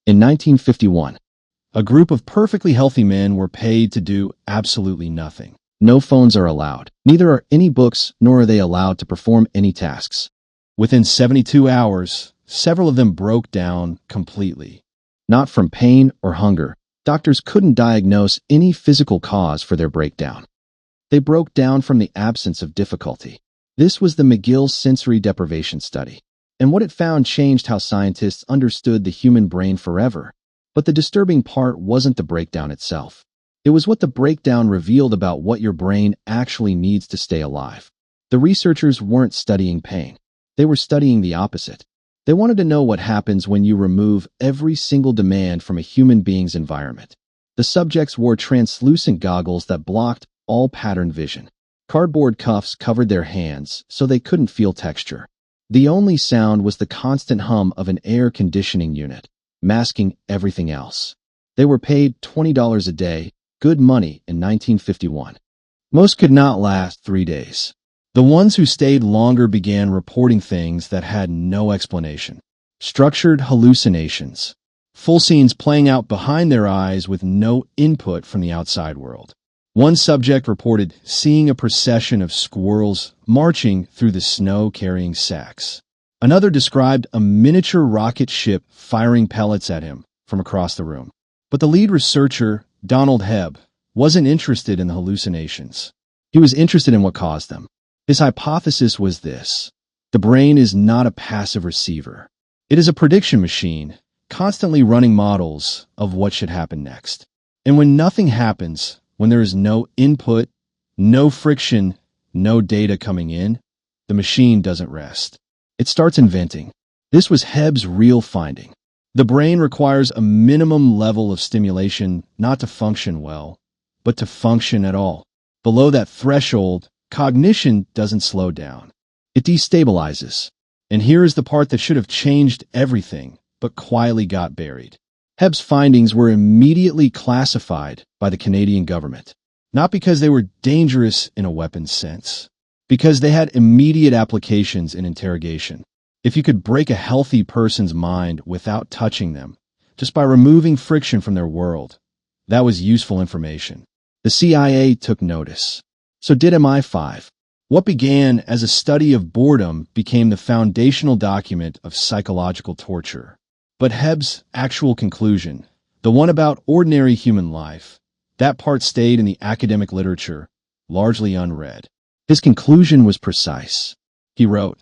In 1951, a group of perfectly healthy men were paid to do absolutely nothing. No phones are allowed. Neither are any books, nor are they allowed to perform any tasks. Within 72 hours, several of them broke down completely. Not from pain or hunger. Doctors couldn't diagnose any physical cause for their breakdown. They broke down from the absence of difficulty. This was the McGill sensory deprivation study, and what it found changed how scientists understood the human brain forever. But the disturbing part wasn't the breakdown itself. It was what the breakdown revealed about what your brain actually needs to stay alive. The researchers weren't studying pain. They were studying the opposite. They wanted to know what happens when you remove every single demand from a human being's environment. The subjects wore translucent goggles that blocked all pattern vision. Cardboard cuffs covered their hands so they couldn't feel texture. The only sound was the constant hum of an air conditioning unit, masking everything else. They were paid $20 a day, good money in 1951. Most could not last 3 days. The ones who stayed longer began reporting things that had no explanation. Structured hallucinations. Full scenes playing out behind their eyes with no input from the outside world. One subject reported seeing a procession of squirrels marching through the snow carrying sacks. Another described a miniature rocket ship firing pellets at him from across the room. But the lead researcher, Donald Hebb, wasn't interested in the hallucinations. He was interested in what caused them. His hypothesis was this: the brain is not a passive receiver. It is a prediction machine, constantly running models of what should happen next. And when nothing happens, when there is no input, no friction, no data coming in, the machine doesn't rest. It starts inventing. This was Hebb's real finding. The brain requires a minimum level of stimulation not to function well, but to function at all. Below that threshold, cognition doesn't slow down. It destabilizes. And here is the part that should have changed everything, but quietly got buried. Hebb's findings were immediately classified by the Canadian government, not because they were dangerous in a weapons sense, because they had immediate applications in interrogation. If you could break a healthy person's mind without touching them, just by removing friction from their world, that was useful information. The CIA took notice. So did MI5. What began as a study of boredom became the foundational document of psychological torture. But Hebb's actual conclusion, the one about ordinary human life, that part stayed in the academic literature, largely unread. His conclusion was precise. He wrote,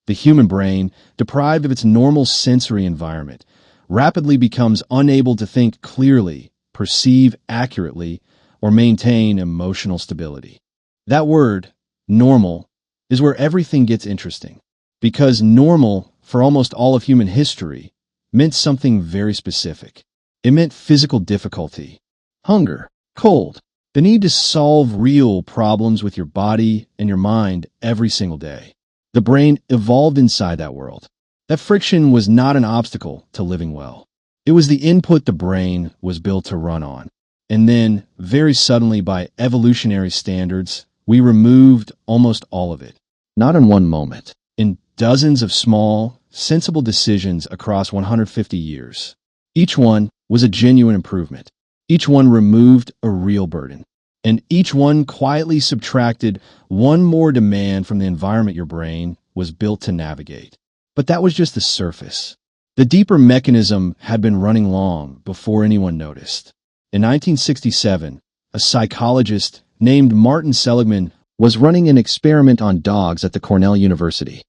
"The human brain, deprived of its normal sensory environment, rapidly becomes unable to think clearly, perceive accurately, or maintain emotional stability." That word, normal, is where everything gets interesting. Because normal, for almost all of human history, meant something very specific. It meant physical difficulty, hunger, cold, the need to solve real problems with your body and your mind every single day. The brain evolved inside that world. That friction was not an obstacle to living well. It was the input the brain was built to run on. And then, very suddenly by evolutionary standards, we removed almost all of it. Not in one moment. In dozens of small, sensible decisions across 150 years. Each one was a genuine improvement. Each one removed a real burden. And each one quietly subtracted one more demand from the environment your brain was built to navigate. But that was just the surface. The deeper mechanism had been running long before anyone noticed. In 1967, a psychologist named Martin Seligman was running an experiment on dogs at the Cornell University.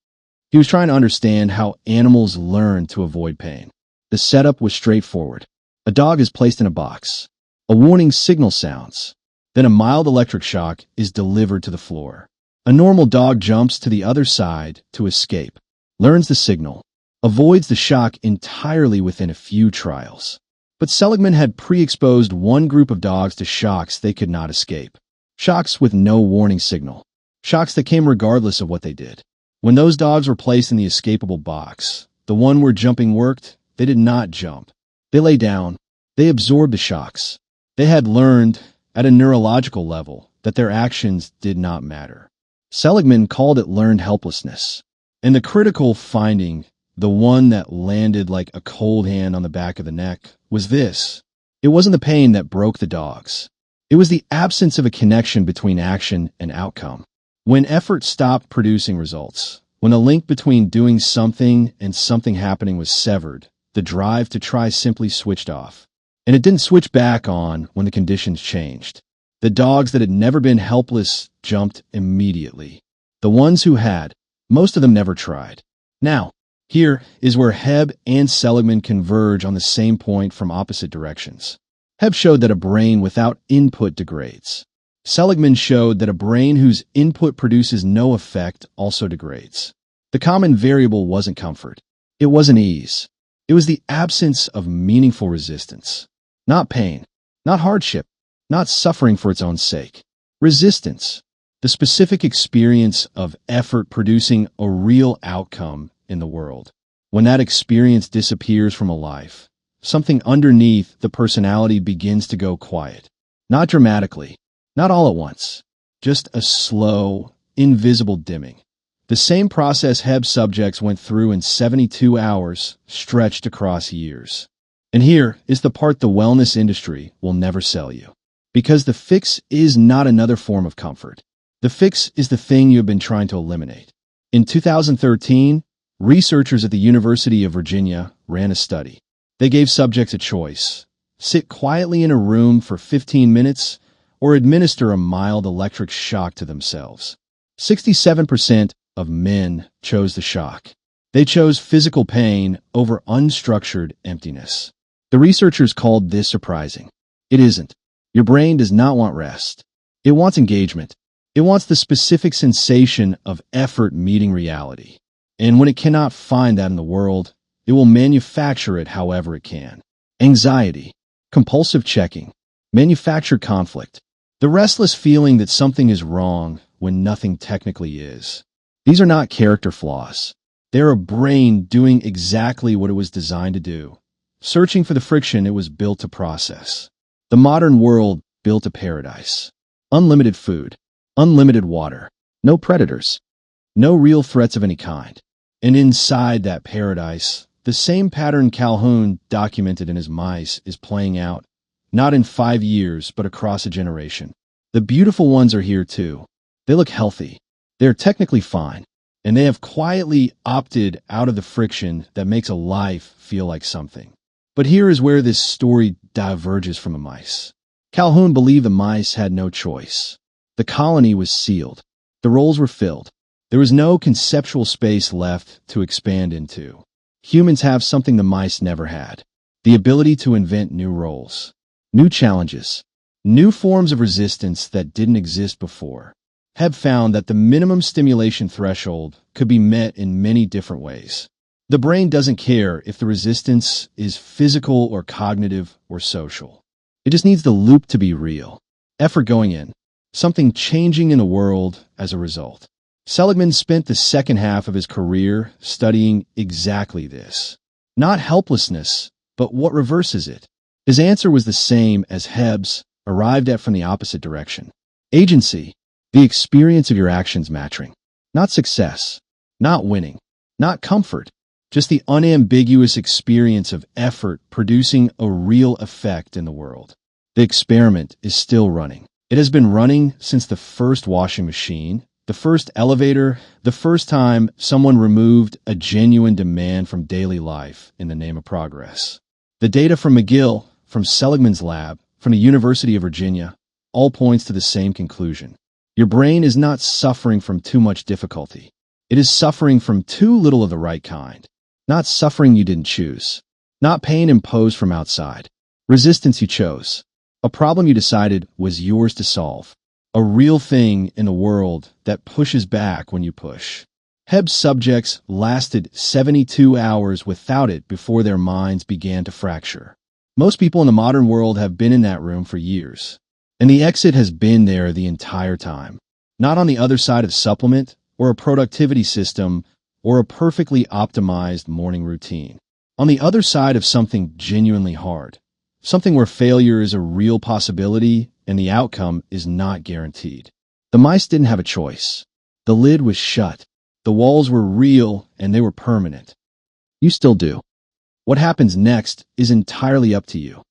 He was trying to understand how animals learn to avoid pain. The setup was straightforward. A dog is placed in a box. A warning signal sounds. Then a mild electric shock is delivered to the floor. A normal dog jumps to the other side to escape, learns the signal, avoids the shock entirely within a few trials. But Seligman had pre-exposed one group of dogs to shocks they could not escape. Shocks with no warning signal. Shocks that came regardless of what they did. When those dogs were placed in the escapable box, the one where jumping worked, they did not jump. They lay down. They absorbed the shocks. They had learned, at a neurological level, that their actions did not matter. Seligman called it learned helplessness. And the critical finding, the one that landed like a cold hand on the back of the neck, was this. It wasn't the pain that broke the dogs. It was the absence of a connection between action and outcome. When effort stopped producing results, when the link between doing something and something happening was severed, the drive to try simply switched off. And it didn't switch back on when the conditions changed. The dogs that had never been helpless jumped immediately. The ones who had, most of them never tried. Now, here is where Hebb and Seligman converge on the same point from opposite directions. Hebb showed that a brain without input degrades. Seligman showed that a brain whose input produces no effect also degrades. The common variable wasn't comfort. It wasn't ease. It was the absence of meaningful resistance. Not pain, not hardship, not suffering for its own sake. Resistance, the specific experience of effort producing a real outcome in the world. When that experience disappears from a life, something underneath the personality begins to go quiet. Not dramatically, not all at once, just a slow, invisible dimming. The same process Hebb subjects went through in 72 hours, stretched across years. And here is the part the wellness industry will never sell you. Because the fix is not another form of comfort. The fix is the thing you have been trying to eliminate. In 2013, researchers at the University of Virginia ran a study. They gave subjects a choice: sit quietly in a room for 15 minutes or administer a mild electric shock to themselves. 67% of men chose the shock. They chose physical pain over unstructured emptiness. The researchers called this surprising. It isn't. Your brain does not want rest. It wants engagement. It wants the specific sensation of effort meeting reality. And when it cannot find that in the world, it will manufacture it however it can. Anxiety, compulsive checking, manufactured conflict, the restless feeling that something is wrong when nothing technically is. These are not character flaws. They're a brain doing exactly what it was designed to do, searching for the friction it was built to process. The modern world built a paradise. Unlimited food, unlimited water, no predators, no real threats of any kind. And inside that paradise, the same pattern Calhoun documented in his mice is playing out, not in 5 years, but across a generation. The beautiful ones are here too. They look healthy. They're technically fine, and they have quietly opted out of the friction that makes a life feel like something. But here is where this story diverges from the mice. Calhoun believed the mice had no choice. The colony was sealed. The roles were filled. There was no conceptual space left to expand into. Humans have something the mice never had: the ability to invent new roles, new challenges, new forms of resistance that didn't exist before. Hebb found that the minimum stimulation threshold could be met in many different ways. The brain doesn't care if the resistance is physical or cognitive or social. It just needs the loop to be real. Effort going in, something changing in the world as a result. Seligman spent the second half of his career studying exactly this. Not helplessness, but what reverses it. His answer was the same as Hebb's, arrived at from the opposite direction. Agency, the experience of your actions matching. Not success, not winning, not comfort, just the unambiguous experience of effort producing a real effect in the world. The experiment is still running. It has been running since the first washing machine, the first elevator, the first time someone removed a genuine demand from daily life in the name of progress. The data from McGill, from Seligman's lab, from the University of Virginia, all points to the same conclusion. Your brain is not suffering from too much difficulty. It is suffering from too little of the right kind. Not suffering you didn't choose. Not pain imposed from outside. Resistance you chose. A problem you decided was yours to solve. A real thing in the world that pushes back when you push. Hebb's subjects lasted 72 hours without it before their minds began to fracture. Most people in the modern world have been in that room for years. And the exit has been there the entire time. Not on the other side of supplement, or a productivity system, or a perfectly optimized morning routine. On the other side of something genuinely hard. Something where failure is a real possibility and the outcome is not guaranteed. The mice didn't have a choice. The lid was shut. The walls were real and they were permanent. You still do. What happens next is entirely up to you.